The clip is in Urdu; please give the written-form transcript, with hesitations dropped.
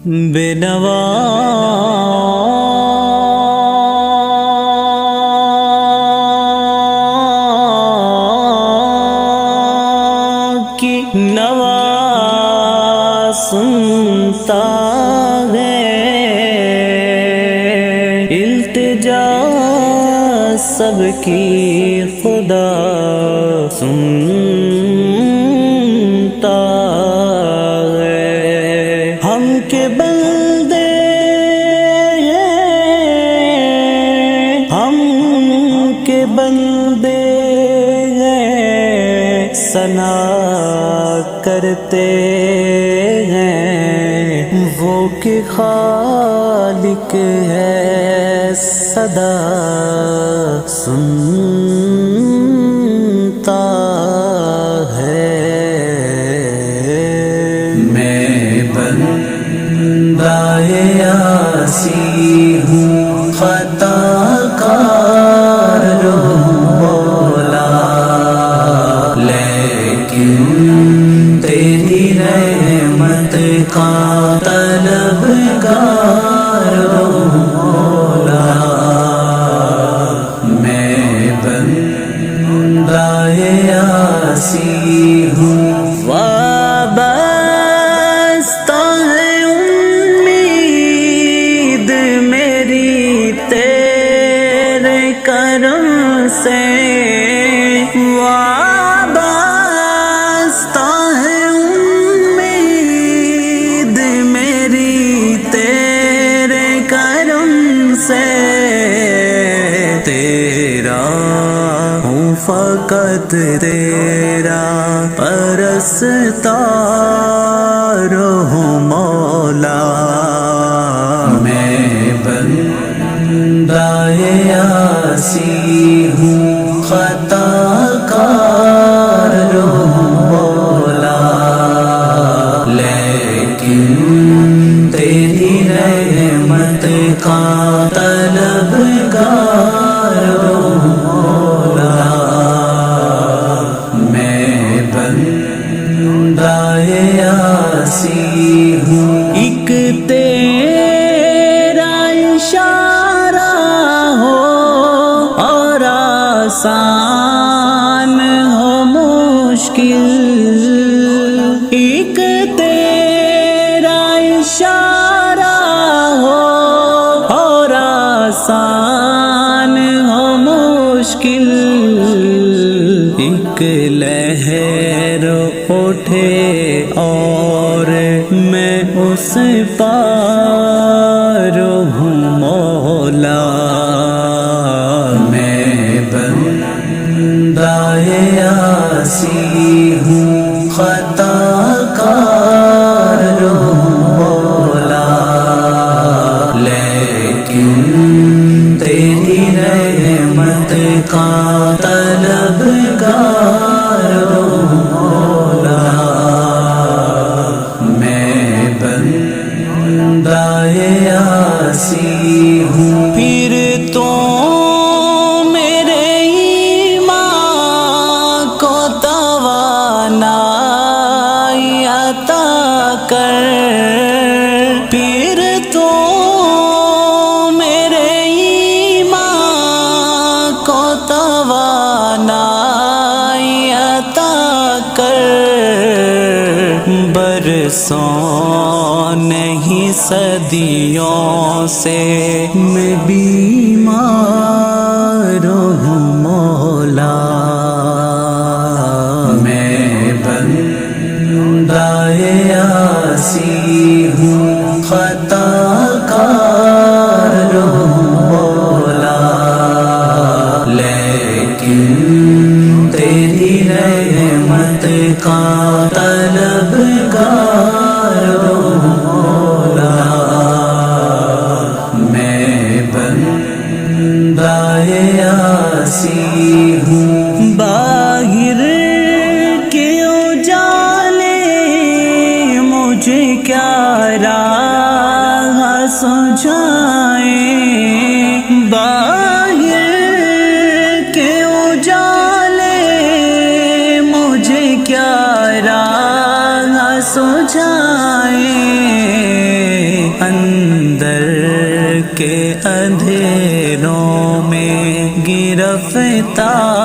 بینوا کی نوا سنتا ہے، التجا سب کی خدا سنتا ہے۔ ہم کے بندے ہیں، ہم کے بندے ہیں، ثنا کرتے ہیں وہ کہ خالق ہے صدا سنتا ہے۔ میں بندہ عاصی ہوں، خطا کار مولا، لیکن تیری رحمت کا طلبگار مولا۔ میں بندہ عاصی ہوں، وابستہ ہے امید میری تیرے کرم سے، وابستہ ہے امید میری تیرے کرم سے، تیرا ہوں فقط تیرا پرستار ہوں مولا۔ میں بندہ عاصی ہوں، خطا کار مولا، لیکن تیری رحمت کا طلبگار مولا۔ میں بندہ عاصی ہوں، ایک تیرا اشارہ ہو اور آسان ہو مشکل، ایک تیرا اشارہ ہو اور آسان ہو مشکل، ایک لہر اٹھے اور میں اس پار ہوں مولا۔ میں بندہ عاصی ہوں، خطا کار مولا، لیکن تیری رحمت کا طلبگار مولا۔ میں بندہ عاصی ہوں، پھر تو میرے ایمان کو توانائی عطا کر، پھر تو میرے ایمان کو توانائی عطا کر، برسوں نہیں صدیوں سے میں بیمار ہوں مولا۔ میں بندہ عاصی ہوں، خطا کار مولا، لیکن تیری رحمت کا طلبگار مولا۔ میں بندہ عاصی ہوں، باہر کے اجالے مجھے کیا راہ سجھائیں، باہر کے اجالے مجھے کیا راہ سجھائیں، کے اندھیروں میں گرفتار